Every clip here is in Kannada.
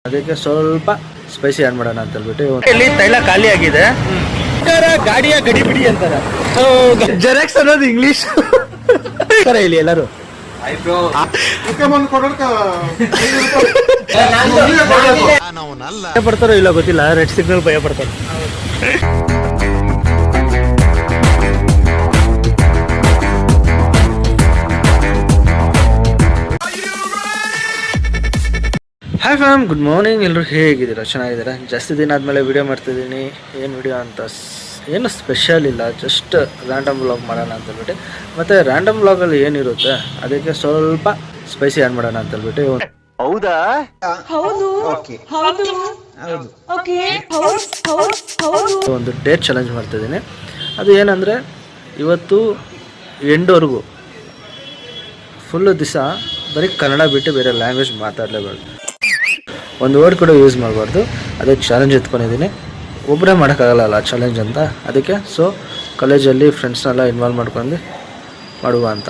ಅದಕ್ಕೆ ಸ್ವಲ್ಪ ಸ್ಪೈಸಿ ಆಡ್ ಮಾಡೋಣ ಅಂತ ಹೇಳ್ಬಿಟ್ಟು ಇಲ್ಲಿ ತೈಲ ಖಾಲಿ ಆಗಿದೆ. ಗಾಡಿಯ ಗಡಿಬಿಡಿ ಅಂತಾರೆ. ಜೆರಾಕ್ಸ್ ಅನ್ನೋದು ಇಂಗ್ಲಿಷ್ ಇಲ್ಲಿ ಎಲ್ಲರೂ ಭಯ ಪಡ್ತಾರೋ ಇಲ್ಲ ಗೊತ್ತಿಲ್ಲ. ರೆಡ್ ಸಿಗ್ನಲ್ ಭಯ ಪಡ್ತಾರೆ. Hi fam, good morning. ಎಲ್ಲರೂ ಹೇಗಿದ್ದೀರಾ? ಚೆನ್ನಾಗಿದ್ದೀರಾ? ಜಾಸ್ತಿ ದಿನ ಆದಮೇಲೆ ವೀಡಿಯೋ ಮಾಡ್ತಿದ್ದೀನಿ. ಏನು ವೀಡಿಯೋ ಅಂತ ಏನು ಸ್ಪೆಷಲ್ ಇಲ್ಲ, ಜಸ್ಟ್ ರ್ಯಾಂಡಮ್ ವ್ಲಾಗ್ ಮಾಡೋಣ ಅಂತ ಹೇಳ್ಬಿಟ್ಟು. ಮತ್ತು ರ್ಯಾಂಡಮ್ ವ್ಲಾಗಲ್ಲಿ ಏನಿರುತ್ತೆ ಅದಕ್ಕೆ ಸ್ವಲ್ಪ ಸ್ಪೈಸಿ ಆ್ಯಡ್ ಮಾಡೋಣ ಅಂತ ಹೇಳ್ಬಿಟ್ಟು. ಹೌದಾ? ಒಂದು ಡೇಟ್ ಚಾಲೆಂಜ್ ಮಾಡ್ತಿದ್ದೀನಿ. ಅದು ಏನಂದರೆ ಇವತ್ತು ಎಂಡವರೆಗೂ ಫುಲ್ಲು ದಿವಸ ಬರೀ ಕನ್ನಡ ಬಿಟ್ಟು ಬೇರೆ ಲ್ಯಾಂಗ್ವೇಜ್ ಮಾತಾಡಲೇಬಾರ್ದು. ಒಂದು ವರ್ಡ್ ಕೂಡ ಯೂಸ್ ಮಾಡಬಾರ್ದು. ಅದಕ್ಕೆ ಚಾಲೆಂಜ್ ಎತ್ಕೊಂಡಿದ್ದೀನಿ. ಒಬ್ಬರೇ ಮಾಡೋಕ್ಕಾಗಲ್ಲ ಚಾಲೆಂಜ್ ಅಂತ. ಅದಕ್ಕೆ ಕಾಲೇಜಲ್ಲಿ ಫ್ರೆಂಡ್ಸ್ನೆಲ್ಲ ಇನ್ವಾಲ್ವ್ ಮಾಡ್ಕೊಂಡು ಮಾಡುವ ಅಂತ.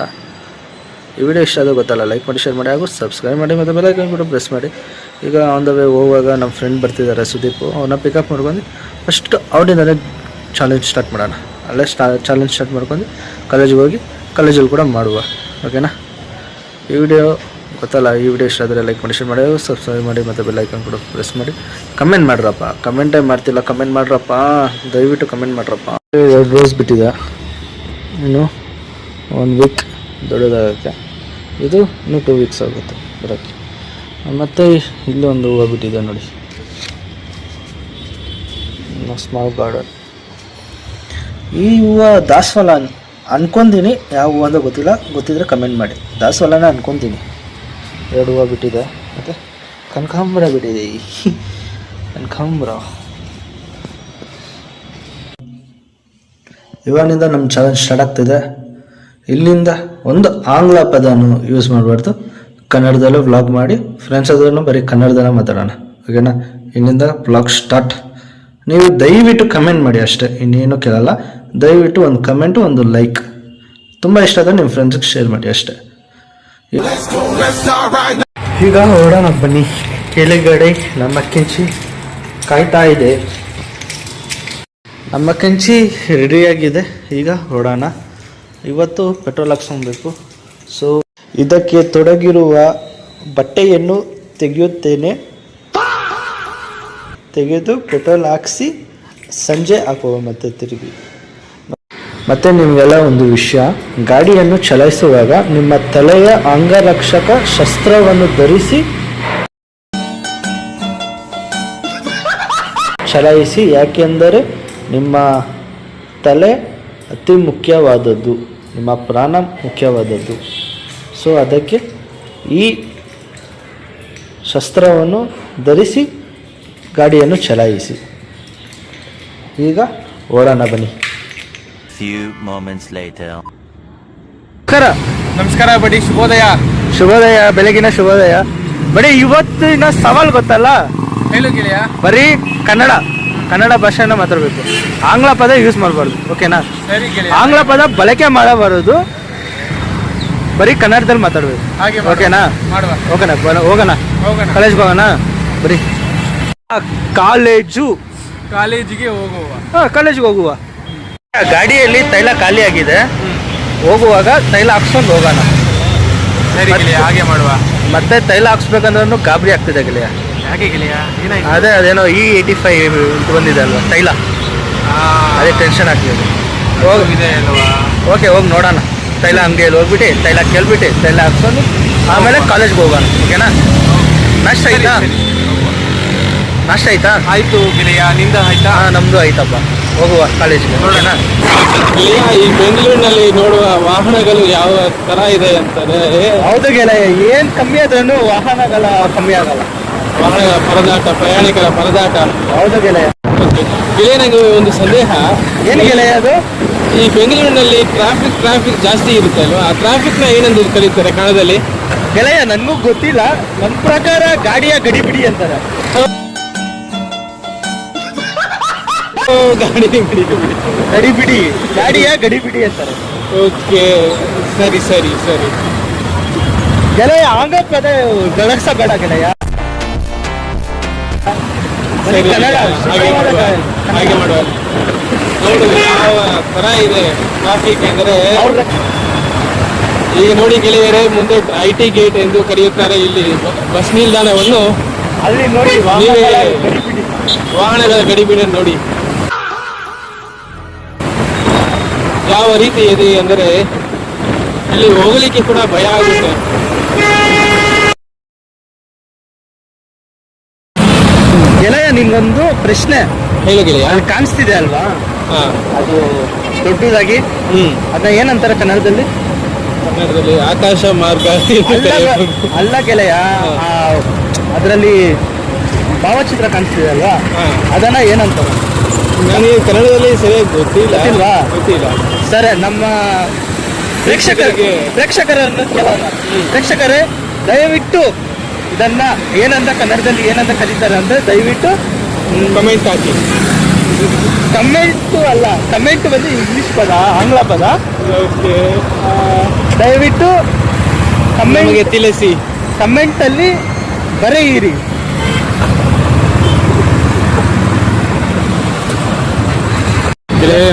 ಈ ವಿಡಿಯೋ ಇಷ್ಟ ಆದರೂ ಗೊತ್ತಲ್ಲ, ಲೈಕ್ ಮಾಡಿ, ಶೇರ್ ಮಾಡಿ, ಹಾಗೂ ಸಬ್ಸ್ಕ್ರೈಬ್ ಮಾಡಿ, ಮತ್ತು ಬೆಲ್ ಐಕಾನ್ ಕೂಡ ಪ್ರೆಸ್ ಮಾಡಿ. ಈಗ ಆನ್ ದ ವೇ ಹೋಗುವಾಗ ನಮ್ಮ ಫ್ರೆಂಡ್ ಬರ್ತಿದ್ದಾರೆ, ಸುದೀಪ್. ಅವನ್ನ ಪಿಕಪ್ ಮಾಡ್ಕೊಂಡು ಫಸ್ಟ್ ಔಟಿಂದಲೇ ಚಾಲೆಂಜ್ ಸ್ಟಾರ್ಟ್ ಮಾಡೋಣ. ಅಲ್ಲೇ ಚಾಲೆಂಜ್ ಸ್ಟಾರ್ಟ್ ಮಾಡ್ಕೊಂಡು ಕಾಲೇಜಿಗೆ ಹೋಗಿ ಕಾಲೇಜಲ್ಲಿ ಕೂಡ ಮಾಡುವ. ಓಕೆನಾ? ಈ ವಿಡಿಯೋ ಗೊತ್ತಲ್ಲ, ಈ ವಿಡಿಯೋ ಇಷ್ಟ ಆದರೆ ಲೈಕ್ ಮಾಡಿ, ಶೇರ್ ಮಾಡಿ, ಸಬ್ಸ್ಕ್ರೈಬ್ ಮಾಡಿ, ಮತ್ತು ಬೆಲ್ ಐಕಾನ್ ಕೂಡ ಪ್ರೆಸ್ ಮಾಡಿ. ಕಮೆಂಟ್ ಮಾಡ್ರಪ್ಪ. ಕಮೆಂಟೇ ಮಾಡ್ತಿಲ್ಲ, ಕಮೆಂಟ್ ಮಾಡ್ರಪ್ಪ, ದಯವಿಟ್ಟು ಕಮೆಂಟ್ ಮಾಡ್ರಪ್ಪ. 2 ರೋಸ್ ಬಿಟ್ಟಿದೆ, ಇನ್ನು 1 ವೀಕ್ ದೊಡ್ಡದಾಗುತ್ತೆ. ಇದು ಇನ್ನೂ 2 ವೀಕ್ಸ್ ಆಗುತ್ತೆ ಬರೋಕ್ಕೆ. ಮತ್ತು ಇಲ್ಲಿ ಒಂದು ಹೂವು ಬಿಟ್ಟಿದೆ ನೋಡಿ, ಸ್ಮಾಲ್ ಗಾರ್ಡನ್. ಈ ಹೂವು ದಾಸವಾಳ ಅನ್ಕೊಂತೀನಿ. ಯಾವ ಹೂವು ಅಂತ ಗೊತ್ತಿಲ್ಲ, ಗೊತ್ತಿದ್ರೆ ಕಮೆಂಟ್ ಮಾಡಿ. ದಾಸವಾಳನ ಅನ್ಕೊತೀನಿ. 2 ಹೂವು ಬಿಟ್ಟಿದೆ. ಮತ್ತು ಕನಕಾಂಬರ ಬಿಟ್ಟಿದೆ. ಕನಕಾಂಬರ. ಇವಾಗಿನಿಂದ ನಮ್ಮ ಚಾಲೆಂಜ್ ಸ್ಟಾರ್ಟ್ ಆಗ್ತಿದೆ. ಇಲ್ಲಿಂದ ಒಂದು ಆಂಗ್ಲ ಪದನು ಯೂಸ್ ಮಾಡಬಾರ್ದು. ಕನ್ನಡದಲ್ಲೂ ವ್ಲಾಗ್ ಮಾಡಿ, ಫ್ರೆಂಡ್ಸ್ ಆದ್ರೂ ಬರೀ ಕನ್ನಡದಲ್ಲೇ ಮಾತಾಡೋಣ. ಓಕೆನಾ? ಇಲ್ಲಿಂದ ವ್ಲಾಗ್ ಸ್ಟಾರ್ಟ್. ನೀವು ದಯವಿಟ್ಟು ಕಮೆಂಟ್ ಮಾಡಿ ಅಷ್ಟೇ, ಇನ್ನೇನು ಕೇಳಲ್ಲ. ದಯವಿಟ್ಟು ಒಂದು ಕಮೆಂಟು, ಒಂದು ಲೈಕ್. ತುಂಬ ಇಷ್ಟ ಆದರೆ ನಿಮ್ಮ ಫ್ರೆಂಡ್ಸಿಗೆ ಶೇರ್ ಮಾಡಿ ಅಷ್ಟೇ. ಈಗ ಹೊರಡೋಣ ಬನ್ನಿ. ಕೆಳಗಡೆ ನಮ್ಮ ಕೆಂಚಿ ಕಾಯ್ತಾ ಇದೆ. ನಮ್ಮ ಕೆಂಚಿ ರೆಡಿಯಾಗಿದೆ. ಈಗ ಹೊರಡೋಣ. ಇವತ್ತು ಪೆಟ್ರೋಲ್ ಹಾಕ್ಸ್ಕೊಬೇಕು. ಸೊ ಇದಕ್ಕೆ ತೊಡಗಿರುವ ಬಟ್ಟೆಯನ್ನು ತೆಗೆಯುತ್ತೇನೆ. ತೆಗೆದು ಪೆಟ್ರೋಲ್ ಹಾಕಿಸಿ ಸಂಜೆ ಹಾಕುವ ಮತ್ತೆ ತಿರುಗಿ. ಮತ್ತು ನಿಮಗೆಲ್ಲ ಒಂದು ವಿಷಯ, ಗಾಡಿಯನ್ನು ಚಲಾಯಿಸುವಾಗ ನಿಮ್ಮ ತಲೆಯ ಅಂಗರಕ್ಷಕ ಶಸ್ತ್ರವನ್ನು ಧರಿಸಿ ಚಲಾಯಿಸಿ. ಯಾಕೆಂದರೆ ನಿಮ್ಮ ತಲೆ ಅತಿ ಮುಖ್ಯವಾದದ್ದು, ನಿಮ್ಮ ಪ್ರಾಣ ಮುಖ್ಯವಾದದ್ದು. ಸೊ ಅದಕ್ಕೆ ಈ ಶಸ್ತ್ರವನ್ನು ಧರಿಸಿ ಗಾಡಿಯನ್ನು ಚಲಾಯಿಸಿ. ಈಗ ಓಡೋಣ ಬನ್ನಿ. ನಮಸ್ಕಾರ ಬಡಿ. ಶುಭೋದಯ, ಬೆಳಗಿನ ಶುಭೋದಯ ಬಡಿ. ಇವತ್ತಿನ ಸವಾಲ್ ಗೊತ್ತಲ್ಲ, ಹೇಳು ಗೆಳೆಯ. ಬರೀ ಕನ್ನಡ ಭಾಷೆನ ಮಾತಾಡಬೇಕು. ಆಂಗ್ಲ ಪದ ಯೂಸ್ ಮಾಡಬಾರ್ದು. ಓಕೆನಾ? ಸರಿ ಗೆಳೆಯ. ಆಂಗ್ಲ ಪದ ಬಳಕೆ ಮಾಡಬಾರದು, ಬರೀ ಕನ್ನಡದಲ್ಲಿ ಮಾತಾಡಬೇಕು. ಓಕೆನಾ? ಹೋಗೋಣ. ಕಾಲೇಜ್ಗೆ ಹೋಗೋಣ ಬರೀ. ಕಾಲೇಜಿಗೆ ಹೋಗುವ. ಕಾಲೇಜಿಗೆ ಹೋಗುವ. ಗಾಡಿಯಲ್ಲಿ ತೈಲ ಖಾಲಿ ಆಗಿದೆ. ಹೋಗುವಾಗ ತೈಲ ಹಾಕ್ಸ್ಕೊಂಡು ಹೋಗೋಣ. ಸರಿ ಗೆಳೆಯ, ಹಾಗೆ ಮಾಡುವ. ಮತ್ತೆ ತೈಲ ಹಾಕ್ಸ್ಬೇಕಂದ್ರೂ ಗಾಬರಿ ಆಗ್ತಿದೆ ಗೆಳೆಯ. ಯಾಕೆ ಗೆಳೆಯ? ಏನಾಯ್ತು? ಅದೇನೋ E85 ಬಂದಿದೆ ಅಲ್ವಾ ತೈಲ, ಅದೇ ಟೆನ್ಷನ್ ಆಗ್ತಿದೆ. ಹೋಗಿದೆ ಅಲ್ವಾ? ಓಕೆ, ಹೋಗಿ ನೋಡೋಣ. ತೈಲ ಅಂಗಡಿಯಲ್ಲಿ ಹೋಗ್ಬಿಟ್ಟು ತೈಲ ಕೇಳ್ಬಿಟ್ಟು ತೈಲ ಹಾಕ್ಸ್ಕೊಂಡು ಆಮೇಲೆ ಕಾಲೇಜ್ಗೆ ಹೋಗೋಣ. ಓಕೆನಾ? ನಾಷ್ಟ ಆಯ್ತಾ? ಆಯ್ತು ಗೆಳೆಯ, ನಿಂದ ಆಯ್ತಾ? ನಮ್ದು ಆಯ್ತಪ್ಪ. ಹೋಗುವ ಕಾಲೇಜ್ಗೆ. ಓಕೆನಾ? ಈ ಬೆಂಗಳೂರಿನಲ್ಲಿ ನೋಡುವ ವಾಹನಗಳು ಯಾವ ತರ ಇದೆ ಅಂತಾರೆ. ಹೌದು ಗೆಳೆಯ, ಏನ್ ಕಮ್ಮಿ ಆದ್ರೂ ವಾಹನಗಳ ಕಮ್ಮಿ ಆಗಲ್ಲ. ವಾಹನಗಳ ಪರದಾಟ, ಪ್ರಯಾಣಿಕರ ಪರದಾಟ. ಹೌದು ಗೆಳೆಯ. ಗೆಳೆಯ, ನನಗೆ ಒಂದು ಸಂದೇಹ. ಏನು ಗೆಳೆಯ ಅದು? ಈ ಬೆಂಗಳೂರಿನಲ್ಲಿ ಟ್ರಾಫಿಕ್ ಜಾಸ್ತಿ ಇರುತ್ತೆ ಅಲ್ವಾ? ಆ ಟ್ರಾಫಿಕ್ ನ ಏನಂತ ಕರೀತಾರೆ ಕನ್ನಡದಲ್ಲಿ? ಗೆಳೆಯ, ನನಗೂ ಗೊತ್ತಿಲ್ಲ. ನನ್ನ ಪ್ರಕಾರ ಗಾಡಿಯ ಗಡಿಬಿಡಿ ಅಂತಾರೆ. ಗಾಡಿಯ ಗಡಿಬಿಡಿ ಅಂತಾರೆ. ಓಕೆ, ಸರಿ. ಗೆಳೆಯ, ಆಂಗ್ಲ ಪದ ಬಳಸಬೇಡ ಗೆಳೆಯ. ಸರಿ, ಕನ್ನಡ, ಹಾಗೆ ಮಾಡುವ ಹಾಗೆ ಮಾಡುವ. ನೋಡು ಯಾವ ತರ ಇದೆ ಟ್ರಾಫಿಕ್ ಅಂದರೆ. ಈಗ ನೋಡಿ ಗೆಳೆಯರೆ, ಮುಂದೆ IT ಗೇಟ್ ಎಂದು ಕರೆಯುತ್ತಾರೆ ಇಲ್ಲಿ ಬಸ್ ನಿಲ್ದಾಣವನ್ನು. ಅಲ್ಲಿ ನೋಡಿ ನೀವೇ ವಾಹನಗಳ ಗಡಿಬಿಡಿ ನೋಡಿ ಯಾವ ರೀತಿ ಇದೆ ಅಂದರೆ ಇಲ್ಲಿ ಹೋಗಲಿಕ್ಕೆ ಕೂಡ ಭಯ ಆಗುತ್ತೆ. ಗೆಳೆಯ ನಿಂಗೊಂದು ಪ್ರಶ್ನೆ. ಹೇಳು ಗೆಳೆಯ. ಅಲ್ಲಿ ಕಾಣಿಸ್ತಿದೆ ಅಲ್ವಾ ಹಾ, ಅದು ದೊಡ್ಡದಾಗಿ, ಅದನ್ನ ಏನಂತಾರೆ ಕನ್ನಡದಲ್ಲಿ? ಕನ್ನಡದಲ್ಲಿ ಆಕಾಶ ಮಾರ್ಗ ಅಲ್ಲ ಗೆಳೆಯ, ಅದರಲ್ಲಿ ಭಾವಚಿತ್ರ ಕಾಣಿಸ್ತಿದೆ ಅಲ್ವಾ, ಅದನ್ನ ಏನಂತಾರೆ? ನನಗೆ ಕನ್ನಡದಲ್ಲಿ ಸರಿಯಾಗಿ ಗೊತ್ತಿಲ್ಲ. ಗೊತ್ತಿಲ್ಲ. ಸರಿ, ನಮ್ಮ ಪ್ರೇಕ್ಷಕರನ್ನು ಕೇಳೋಣ. ಪ್ರೇಕ್ಷಕರೇ, ದಯವಿಟ್ಟು ಇದನ್ನ ಏನಂತ ಕನ್ನಡದಲ್ಲಿ ಏನಂತ ಕರೀತಾರೆ ಅಂದ್ರೆ ದಯವಿಟ್ಟು ಕಮೆಂಟ್ ಹಾಕಿ. ಕಮೆಂಟು ಅಲ್ಲ, ಕಮೆಂಟ್ ಬಂದು ಇಂಗ್ಲಿಷ್ ಪದ, ಆಂಗ್ಲ ಪದ. ಓಕೆ, ದಯವಿಟ್ಟು ನಮಗೆ ತಿಳಿಸಿ. ಕಮೆಂಟಲ್ಲಿ ಬರೆಯಿರಿ.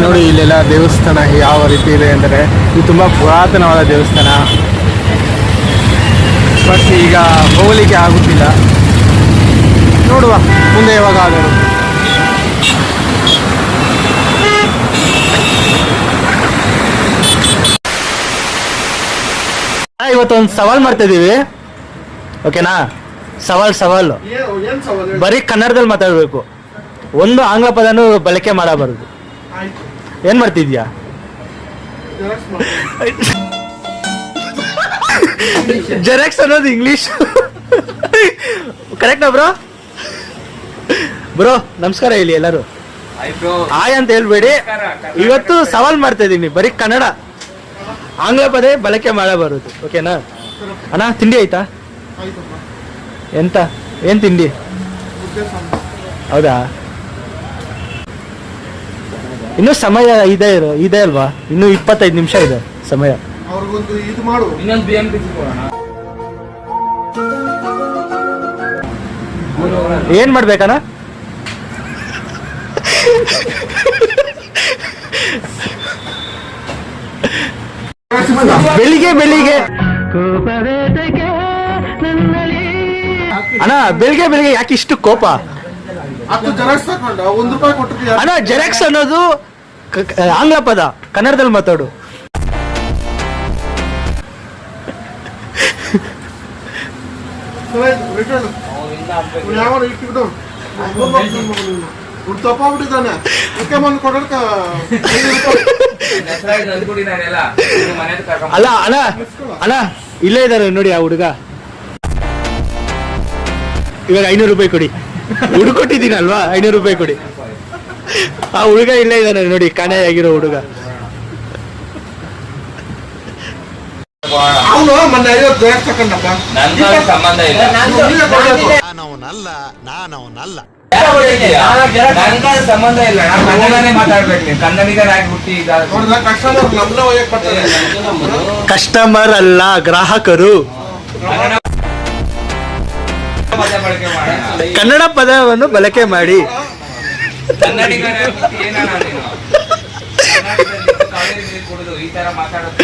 ನೋಡಿ ಇಲ್ಲೆಲ್ಲ ದೇವಸ್ಥಾನ ಯಾವ ರೀತಿ ಇದೆ ಅಂದರೆ ಇದು ತುಂಬ ಪುರಾತನವಾದ ದೇವಸ್ಥಾನ. ಬಟ್ ಈಗ ಹೋಗಲಿಕ್ಕೆ ಆಗುತ್ತಿಲ್ಲ. ನೋಡುವ ಮುಂದೆ ಯಾವಾಗ ಆದರೂ. ಇವತ್ತೊಂದು ಸವಾಲ್ ಮಾಡ್ತಾ ಇದೀವಿ, ಓಕೆನಾ? ಸವಾಲು ಬರೀ ಕನ್ನಡದಲ್ಲಿ ಮಾತಾಡಬೇಕು, ಒಂದು ಆಂಗ್ಲ ಪದನೂ ಬಳಕೆ ಮಾಡಬಾರದು. ಏನ್ ಮಾಡ್ತಿದ್ಯಾ? ಜೆರಾಕ್ಸ್ ಅನ್ನೋದು ಇಂಗ್ಲಿಷ್ ಕರೆಕ್ಟಾ ಬ್ರೋ? ಬ್ರೋ ನಮಸ್ಕಾರ ಹೇಳಿ ಎಲ್ಲರೂ. ಆಯ್ ಅಂತ ಹೇಳ್ಬೇಡಿ. ಇವತ್ತು ಸವಾಲ್ ಮಾಡ್ತಾ ಇದೀನಿ, ಬರೀ ಕನ್ನಡ, ಆಂಗ್ಲ ಪದ ಬಳಕೆ ಮಾಡಬಾರದು, ಓಕೆನಾ? ಅಣ್ಣ ತಿಂಡಿ ಆಯ್ತಾ? ಏನ್ ತಿಂಡಿ? ಹೌದಾ? ಇನ್ನೂ ಸಮಯ ಇದೆ ಅಲ್ವಾ? ಇನ್ನೂ 25 ನಿಮಿಷ ಇದೆ ಸಮಯ. ಏನ್ ಮಾಡ್ಬೇಕಣ್ಣ? ಬೆಳಿಗ್ಗೆ ಅಣ್ಣ, ಬೆಳಿಗ್ಗೆ ಯಾಕೆ ಇಷ್ಟು ಕೋಪ? ಅಣ್ಣ, ಜೆರಾಕ್ಸ್ ಅನ್ನೋದು ಆಂಗ್ಲ ಪದ, ಕನ್ನಡದಲ್ಲಿ ಮಾತಾಡು. ಅಲ್ಲ ಅಣ್ಣ ಇಲ್ಲೇ ಇದಾರೆ ನೋಡಿ ಆ ಹುಡುಗ. ಇವಾಗ 500 ರೂಪಾಯಿ ಕೊಡಿ. ಹುಡುಗ ಕೊಟ್ಟಿದ್ದೀನಲ್ವಾ, 500 ರೂಪಾಯಿ ಕೊಡಿ. ಆ ಹುಡುಗ ಇಲ್ಲೇ ಇದ್ದಾನೆ ನೋಡಿ, ಕಾಣೆಯಾಗಿರೋ ಹುಡುಗ. ಸಂಬಂಧ ಇಲ್ಲ, ಮಾತಾಡ್ಬೇಕು. ಕನ್ನಡಿಗರಾಗ್ಬಿಟ್ಟು ಕಸ್ಟಮರ್ ಅಲ್ಲ, ಗ್ರಾಹಕರು. ಕನ್ನಡ ಪದವನ್ನು ಬಳಕೆ ಮಾಡಿ. ಈ ತರ ಮಾತಾಡೋದು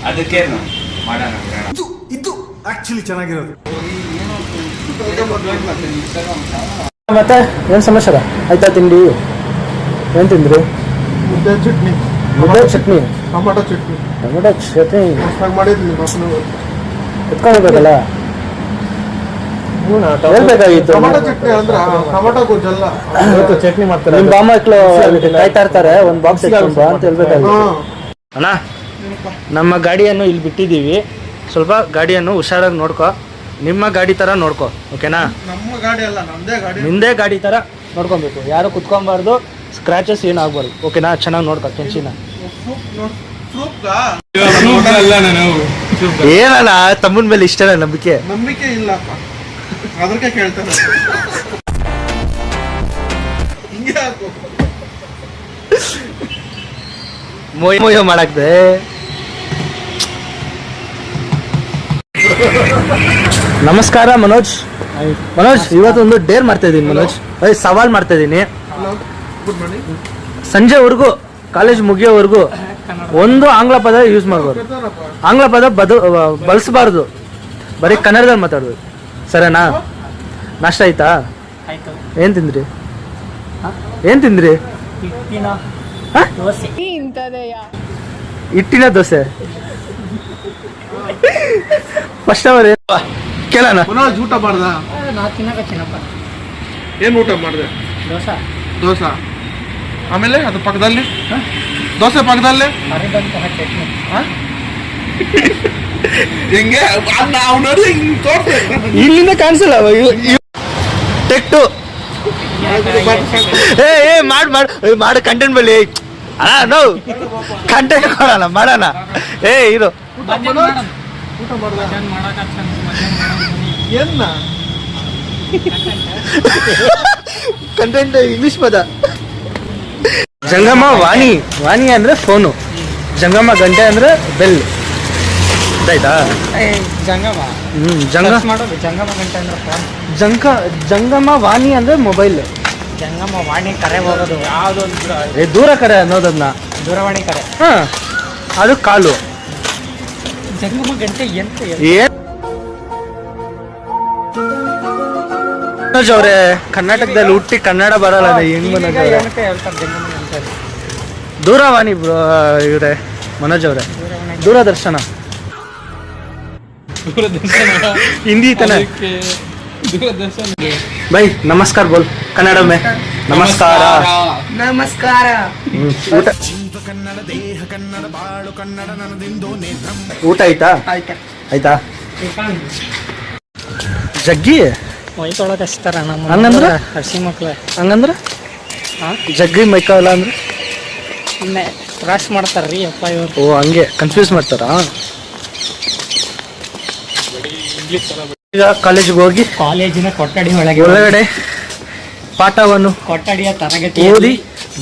ಅದಕ್ಕೆ ಇದು ಆಕ್ಚುಲಿ ಚೆನ್ನಾಗಿರೋದು. ಮತ್ತೆ ಏನ್ ಸಮಾಚಾರ? ಆಯ್ತಾ ತಿಂಡಿ? ಏನ್ ತಿಂದ್ರಿ? ಮುದ್ದೆ ಚಟ್ನಿ, ಟೊಮಾಟೊ ಚಟ್ನಿ ಮಾಡಿದ್ವಿ. ಎತ್ಕೊಂಡ್ಬೇಕಲ್ಲ, ಹೇಳ್ಬೇಕಾಗಿತ್ತು. ಟೊಮಾಟೊ ಚಟ್ನಿ ಅಂದ್ರೆ ಟೊಮಾಟೊ ಗೊಜ್ಜಲ್ಲ, ಚಟ್ನಿ ಮಾಡ್ತಾರೆ. ನಿಮ್ ಬಾಮ ಕಾಯ್ತಾ ಇರ್ತಾರೆ, ಒಂದ್ ಬಾಕ್ಸ್ ಅಂತ ಹೇಳ್ಬೇಕಾಗಿತ್ತು. ಅಣ್ಣ, ನಮ್ಮ ಗಾಡಿಯನ್ನು ಇಲ್ಲಿ ಬಿಟ್ಟಿದ್ದೀವಿ, ಸ್ವಲ್ಪ ಗಾಡಿಯನ್ನು ಹುಷಾರಾಗಿ ನೋಡ್ಕೊ. ನಿಮ್ಮ ಗಾಡಿ ತರ ನೋಡ್ಕೊ, ಓಕೆನಾ? ನಮ್ಮ ಗಾಡಿ ಅಲ್ಲ, ನಮ್ದೇ ಗಾಡಿ. ನಿಂದೇ ಗಾಡಿ ತರ ನೋಡ್ಕೊಬೇಕು, ಯಾರು ಕುತ್ಕೊಬಾರ್ದು, ಸ್ಕ್ರಾಚಸ್ ಏನಾಗಬಾರ್ದು, ಓಕೆನಾ? ಚೆನ್ನಾಗಿ ನೋಡ್ಕೊ ಕೆಂಚಿನ. ಅಲ್ಲ ನಾನು ಏನಲ್ಲ, ತಮ್ಮನ ಮೇಲೆ ಇಷ್ಟನ ನಂಬಿಕೆ ಇಲ್ಲಪ್ಪ. ಅದಕ್ಕೆ ಕೇಳ್ತಾನೆ ಹಿಂಗೆ ಹಾಕು. ಮೊಯ್ಯೋ ಮಾಡಕ್ದೆ. ನಮಸ್ಕಾರ ಮನೋಜ್. ಇವತ್ತು ಒಂದು ಡೇರ್ ಮಾಡ್ತಾ ಇದೀನಿ ಮನೋಜ್. ಸವಾಲ್ ಮಾಡ್ತಾ ಇದೀನಿ. Good morning. ಸಂಜೆವರೆಗೂ ಕಾಲೇಜ್ ಮುಗಿಯೋವರೆಗೂ ಒಂದು ಆಂಗ್ಲ ಪದ ಯೂಸ್ ಮಾಡ್ಬಾರ್ದು. ಆಂಗ್ಲ ಪದ ಬಳಸಬಾರ್ದು. ಬರೀ ಕನ್ನಡದಲ್ಲಿ ಮಾತಾಡ್ಬೇಕು. ಸರಿನಾ? ನಾಷ್ಟ ಆಯ್ತಾ? ಏನ್ ತಿಂದ್ರಿ? ಹಿಟ್ಟಿನ ದೋಸೆ. ಫಸ್ಟ್ ಅವರ್ ಕೇಳೋಣ. ಮನೋಜ್ ಊಟ ಮಾಡ್ದ? ಏನ್ ಊಟ ಮಾಡ್ದೆ? ದೋಸೆ. ಆಮೇಲೆ ಅದು ಪಕ್ಕದಲ್ಲಿ ದೋಸೆ ಪಕ್ಕದಲ್ಲಿ ಹೆಂಗೆ ನಾವು ನೋಡಿ ಹಿಂಗ್ ತೋರ್ಸ್ಬೇಕು. ಇಲ್ಲಿಂದ ಕಾಣಿಸಲ್ಲ. ಟೆಕ್ ಟು ಮಾಡು ಕಂಟೆಂಟ್ ಬಲ್ಲಿ. ನೋ ಕಂಟೆಂಟ್ ಕೊಡೋಣ ಮಾಡೋಣ. ಇರು ಊಟ ಮಾಡ್ದ? ಏನ್ನ ಕಂಟೆಂಟ್ ಇಂಗ್ಲಿಷ್ ಪದ. ಜಂಗಮ ವಾಣಿ. ವಾಣಿ ಅಂದ್ರೆ ಫೋನು. ಜಂಗಮ ಗಂಟೆ ಅಂದ್ರೆ ಬೆಲ್. ಆಯ್ತಾ? ಜಂಗಮ ವಾಣಿ ಅಂದ್ರೆ ಮೊಬೈಲ್. ಜಂಗಮ ವಾಣಿ ಕರೆ ಹೋಗೋದು ಯಾವುದೊಂದು ದೂರ ಕರೆ ಅನ್ನೋದನ್ನ ದೂರವಾಣಿ ಕರೆ. ಅದು ಕಾಲು. ಜಂಗಮ ಗಂಟೆ ಎಂತ ಮನೋಜ್ ಅವ್ರೆ, ಕರ್ನಾಟಕದಲ್ಲಿ ಹುಟ್ಟಿ ಕನ್ನಡ ಬರಲ್ಲ. ಹೆಂಗ್ ಮನೋಜ್ ಅವ್ರೆ? ಹೇಳ್ತಾರೆ ಜಂಗಮ ಗಂಟೆ. ದೂರವಾಣಿ ಇವ್ರೆ ಮನೋಜ್ ಅವ್ರೆ. ದೂರದರ್ಶನ ಹಿಂದಿ ತಾನೆ. ಬೈ ನಮಸ್ಕಾರ ಬೋಲ್ ಕನ್ನಡ ಮೇ. ನಮಸ್ಕಾರ. ಊಟ ಊಟ ಆಯ್ತಾ? ಆಯ್ತಾ? ಜಗ್ಗಿ ಮೈತೊಳಗೆ ಹಚ್ತಾರ ನಮ್ಮ ಹಂಗಂದ್ರ? ಹಸಿ ಮಕ್ಳು ಹಂಗಂದ್ರ ಜಗ್ಗಿ ಮೈಕಲ್ಲ ಅಂದ್ರೆ ಕ್ರಾಶ್ ಮಾಡ್ತಾರ್ರಿ ಅಪ್ಪ ಇವ್ರು. ಓ ಹಂಗೆ ಕನ್ಫ್ಯೂಸ್ ಮಾಡ್ತಾರಾ? ಈಗ ಕಾಲೇಜಿಗೆ ಹೋಗಿ ಕಾಲೇಜಿನ ಕೊಠಡಿ ಒಳಗಡೆ ಪಾಠವನ್ನು ಕೊಠಡಿಯ ತರಗತಿ ಓದಿ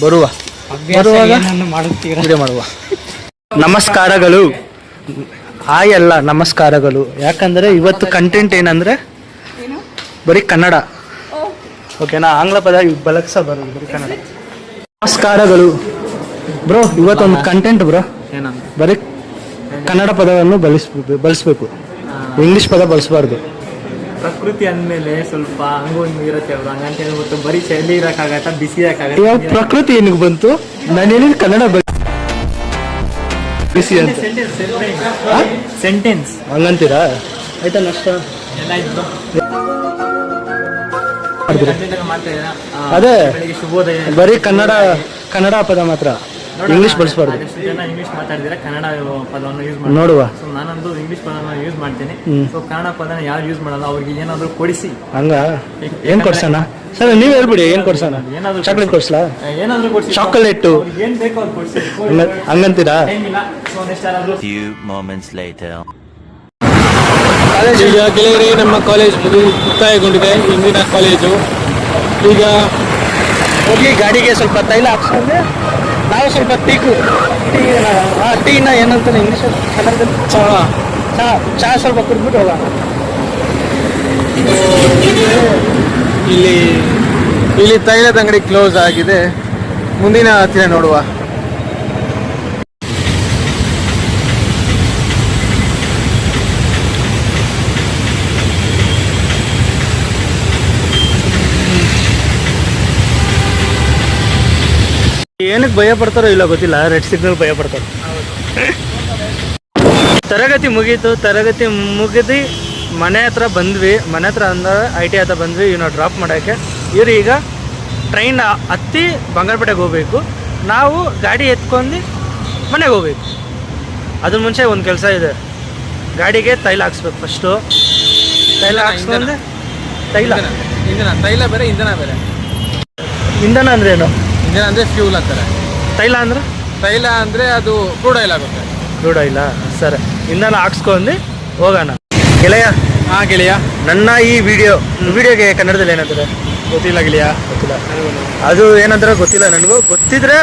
ಬರುವಾಗ ಮಾಡುತ್ತೀರ. ವಿಡಿಯೋ ಮಾಡುವ. ನಮಸ್ಕಾರಗಳು. ಎಲ್ಲ ನಮಸ್ಕಾರಗಳು. ಯಾಕಂದ್ರೆ ಇವತ್ತು ಕಂಟೆಂಟ್ ಏನಂದ್ರೆ ಬರೀ ಕನ್ನಡ. ಓಕೆನಾ? ಆಂಗ್ಲ ಪದ ಬಳಸ ಬರೋದು ಬರೀ ಕನ್ನಡ. ನಮಸ್ಕಾರಗಳು ಬ್ರೋ. ಇವತ್ತೊಂದು ಕಂಟೆಂಟ್ ಬ್ರೋ. ಬರೀ ಕನ್ನಡ ಪದವನ್ನು ಬಳಸಬೇಕು. ಇಂಗ್ಲಿಷ್ ಪದ ಬಳಸಬಾರ್ದು. ಪ್ರಕೃತಿ ಅಂದಮೇಲೆ ಸ್ವಲ್ಪ ಹಂಗೂ ಹಿಂಗೂ ಇರುತ್ತೆ ಅವ್ರು. ಹಂಗಂತ ಹೇಳ್ಬಿಟ್ಟು ಬರೀ ಚಳಿ ಇರೋಕ್ಕಾಗತ್ತ, ಬಿಸಿ ಇರೋಕ್ಕಾಗತ್ತ. ಇವಾಗ ಪ್ರಕೃತಿ ಏನಿಗೆ ಬಂತು? ನಾನು ಹೇಳಿದ ಕನ್ನಡ ಬಿಸಿ ಅಂತ ಸೆಂಟೆನ್ಸ್ ಹಂಗಂತೀರಾ? ಆಯ್ತಾ ನಷ್ಟ? ಅದೇ ಶುಭೋದಯ. ಬರೀ ಕನ್ನಡ ಪದ ಮಾತ್ರ, ಇಂಗ್ಲಿಷ್ ಬಳಸಬಾರ್ದು. ಇಂಗ್ಲಿಷ್ ಮಾತಾಡಿದ್ರೆ ಕನ್ನಡ ಪದವನ್ನು ಯೂಸ್ ಮಾಡಿ ನೋಡುವ. ಸೊ ನಾನೊಂದು ಇಂಗ್ಲಿಷ್ ಪದನ ಯೂಸ್ ಮಾಡ್ತೀನಿ. ಸೊ ಕನ್ನಡ ಪದನ ಯಾರು ಯೂಸ್ ಮಾಡಲ್ಲ ಅವ್ರಿಗೆ ಏನಾದ್ರು ಕೊಡಿಸಿ. ಹಂಗ ಏನ್ ಕೊಡ್ಸೋಣ ಸರ್? ನೀವ್ ಹೇಳ್ಬಿಡಿ ಏನ್ ಕೊಡ್ಸೋಣ. ಏನಾದ್ರು ಚಾಕ್ಲೇಟ್ ಕೊಡ್ಸ್ಲಾ? ಏನಾದ್ರು ಕೊಡಿಸಿ. ಚಾಕ್ಲೇಟ್ ಏನ್ ಬೇಕೋ ಅವ್ರು ಕೊಡಿಸಿ. ಹಂಗಂತೀರಾ? ಈಗ ಗೆಳೆಯರೇ, ನಮ್ಮ ಕಾಲೇಜ್ ಮುಕ್ತಾಯಗೊಂಡಿದೆ. ಇಂದಿನ ಕಾಲೇಜು ಈಗ ಹೋಗಿ ಗಾಡಿಗೆ ಸ್ವಲ್ಪ ತೈಲ ಹಾಕ್ಸ್ಕೊಂಡ್ರೆ ನಾವು ಸ್ವಲ್ಪ ಟೀನ ಏನಂತಾನೆ ಇಂಗ್ಲೀಷ್ ಕನ್ನಡದಲ್ಲಿ ಚಹಾ ಸ್ವಲ್ಪ ಕುಡ್ಬಿಟ್ಟು ಹೋಗೋಣ. ಇಲ್ಲಿ ತೈಲದ ಅಂಗಡಿ ಕ್ಲೋಸ್ ಆಗಿದೆ. ಮುಂದಿನ ಹತ್ತಿರ ನೋಡುವ. ಏನಕ್ಕೆ ಭಯ ಪಡ್ತಾರೋ ಇಲ್ಲ ಗೊತ್ತಿಲ್ಲ. ರೆಡ್ ಸಿಗ್ನಲ್ ಭಯ ಪಡ್ತಾರೆ. ತರಗತಿ ಮುಗೀತು. ತರಗತಿ ಮುಗಿದು ಮನೆ ಹತ್ರ ಬಂದ್ವಿ. ಮನೆ ಹತ್ರ ಅಂದ್ರೆ IT ಹತ್ರ ಬಂದ್ವಿ ಇವನ್ನ ಡ್ರಾಪ್ ಮಾಡೋಕ್ಕೆ. ಇವ್ರು ಈಗ ಟ್ರೈನ್ ಹತ್ತಿ ಬಂಗಾರಪೇಟೆಗೆ ಹೋಗ್ಬೇಕು. ನಾವು ಗಾಡಿ ಎತ್ಕೊಂಡು ಮನೆಗೆ ಹೋಗ್ಬೇಕು. ಅದ್ರ ಮುಂಚೆ ಒಂದು ಕೆಲಸ ಇದೆ. ಗಾಡಿಗೆ ತೈಲ ಹಾಕ್ಸ್ಬೇಕು. ಫಸ್ಟು ತೈಲ ಹಾಕ್ಸ್ಕೊಂಡೆ. ತೈಲ ಬೇರೆ, ಇಂಧನ ಬೇರೆ. ಇಂಧನ ಅಂದ್ರೆ ಏನು? ಇಂಧನ ಅಂದರೆ ಫ್ಯೂಲ್ ಅಂತಾರೆ. ತೈಲ ಅಂದ್ರೆ? ತೈಲ ಅಂದರೆ ಅದು ಕ್ರೂಡ್ ಆಯಿಲ್ ಆಗುತ್ತೆ. ಕ್ರೂಡ್ ಆಯಿಲ್ಲ? ಸರಿ, ಇಂಧನ ಹಾಕ್ಸ್ಕೊಂಡು ಹೋಗೋಣ ಗೆಳೆಯ. ಹಾಂ ಗೆಳೆಯ. ನನ್ನ ಈ ವಿಡಿಯೋಗೆ ಕನ್ನಡದಲ್ಲಿ ಏನಂತಾರೆ ಗೊತ್ತಿಲ್ಲ ಗೆಳೆಯ. ಗೊತ್ತಿಲ್ಲ. ಅದು ಏನಂತಾರೆ ಗೊತ್ತಿಲ್ಲ ನನಗೂ. ಗೊತ್ತಿದ್ರೆ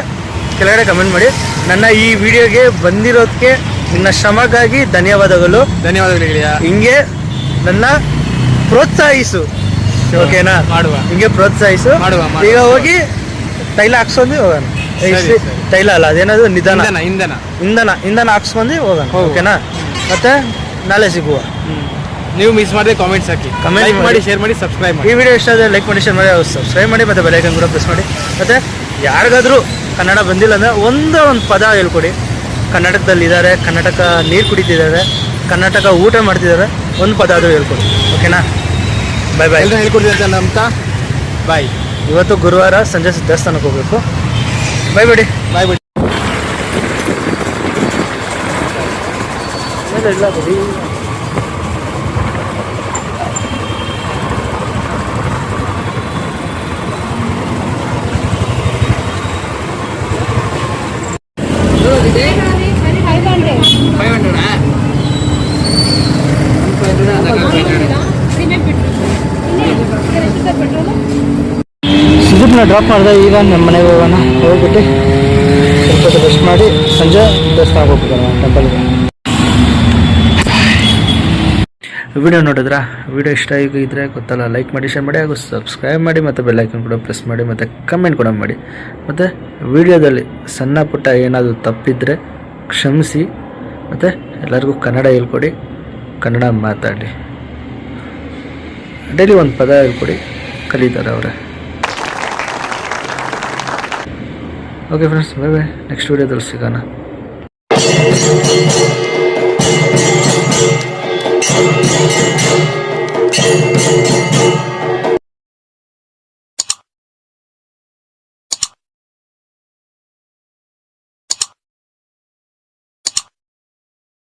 ಕೆಳಗಡೆ ಕಮೆಂಟ್ ಮಾಡಿ. ನನ್ನ ಈ ವಿಡಿಯೋಗೆ ಬಂದಿರೋದಕ್ಕೆ ನಿನ್ನ ಶ್ರಮಕ್ಕಾಗಿ ಧನ್ಯವಾದಗಳು. ಧನ್ಯವಾದಗಳು ಗೆಳೆಯ. ಹಿಂಗೆ ನನ್ನ ಪ್ರೋತ್ಸಾಹಿಸು, ಓಕೆನಾ? ಮಾಡುವ. ಹಿಂಗೆ ಪ್ರೋತ್ಸಾಹಿಸು. ಮಾಡುವ. ಈಗ ಹೋಗಿ ತೈಲ ಹಾಕ್ಸ್ಕೊಂಡು ಹೋಗೋಣ. ಸರಿ. ತೈಲ ಅಲ್ಲ, ಅದೇನದು ನಿಧಾನ ಇಂಧನ ಹಾಕ್ಸ್ಕೊಂಡು ಹೋಗೋಣ. ಹೋಗುವ. ಓಕೆನಾ? ಮತ್ತೆ ನಾಳೆ ಸಿಗುವ. ನೀವು ಮಿಸ್ ಮಾಡಿದ್ರೆ ಕಾಮೆಂಟ್ಸ್ ಹಾಕಿ, Comment ಲೈಕ್ ಮಾಡಿ. ಮಾಡಿ, ಶೇರ್ ಮಾಡಿ, ಸಬ್ಸ್ಕ್ರೈಬ್ ಮಾಡಿ. ಈ ವಿಡಿಯೋ ಇಷ್ಟ ಆದರೆ ಲೈಕ್ ಮಾಡಿ, ಶೇರ್ ಮಾಡಿ, ಸಬ್ಸ್ಕ್ರೈಬ್ ಮಾಡಿ, ಮತ್ತು ಬೆಲ್ ಐಕನ್ ಕೂಡ ಪ್ರೆಸ್ ಮಾಡಿ. ಮತ್ತು ಯಾರಿಗಾದರೂ ಕನ್ನಡ ಬಂದಿಲ್ಲ ಅಂದರೆ ಒಂದು ಪದ ಹೇಳ್ಕೊಡಿ. ಕರ್ನಾಟಕದಲ್ಲಿದ್ದಾರೆ, ಕರ್ನಾಟಕ ನೀರು ಕುಡಿತಿದ್ದಾರೆ, ಕರ್ನಾಟಕ ಊಟ ಮಾಡ್ತಿದ್ದಾರೆ, ಒಂದು ಪದ ಆದರೂ ಹೇಳ್ಕೊಡಿ. ಓಕೆನಾ? ಬಾಯ್ ಬಾಯ್. ಎಲ್ಲರೂ ಹೇಳ್ಕೊಡ್ತೀನಿ ಅಂತ ನಂಬ್ತಾ ಬಾಯ್. ಇವತ್ತು ಗುರುವಾರ ಸಂಜೆ ದೇವಸ್ಥಾನಕ್ಕೆ ಹೋಗಬೇಕು. ಬಾಯ್ ಬಿಡಿ. ಬಾಯ್ ಬಿಡಿ. ಇಲ್ಲ ಬಿಡಿ. ಸುದೀಪ್ನ ಡ್ರಾಪ್ ಮಾಡಿದೆ. ಈಗ ನಮ್ಮ ಮನೆಗೆ ಹೋಗೋಣ. ಹೋಗ್ಬಿಟ್ಟು ಸ್ವಲ್ಪ ರೆಸ್ಟ್ ಮಾಡಿ ಸಂಜೆ ದೇವಸ್ಥಾನಕ್ಕೆ ಹೋಗ್ಬಿಡೋಣ, ಟೆಂಪಲ್ಗೆ. ವಿಡಿಯೋ ನೋಡಿದ್ರಾ? ವಿಡಿಯೋ ಇಷ್ಟ ಆಗಿದ್ರೆ ಗೊತ್ತಲ್ಲ, ಲೈಕ್ ಮಾಡಿ, ಶೇರ್ ಮಾಡಿ, ಹಾಗೂ ಸಬ್ಸ್ಕ್ರೈಬ್ ಮಾಡಿ, ಮತ್ತು ಬೆಲ್ ಐಕನ್ ಕೂಡ ಪ್ರೆಸ್ ಮಾಡಿ, ಮತ್ತು ಕಮೆಂಟ್ ಕೂಡ ಮಾಡಿ. ಮತ್ತು ವಿಡಿಯೋದಲ್ಲಿ ಸಣ್ಣ ಪುಟ್ಟ ಏನಾದರೂ ತಪ್ಪಿದ್ರೆ ಕ್ಷಮಿಸಿ. ಮತ್ತು ಎಲ್ಲರಿಗೂ ಕನ್ನಡ ಹೇಳ್ಕೊಡಿ, ಕನ್ನಡ ಮಾತಾಡಿ. ಡೈಲಿ ಒಂದು ಪದ ಹೇಳ್ಕೊಡಿ, ಕಲಿತಾರೆ ಅವರೇ. Okay friends, bye bye. Next ವಿಡಿಯೋದಲ್ಲಿ ಸಿಗೋಣ.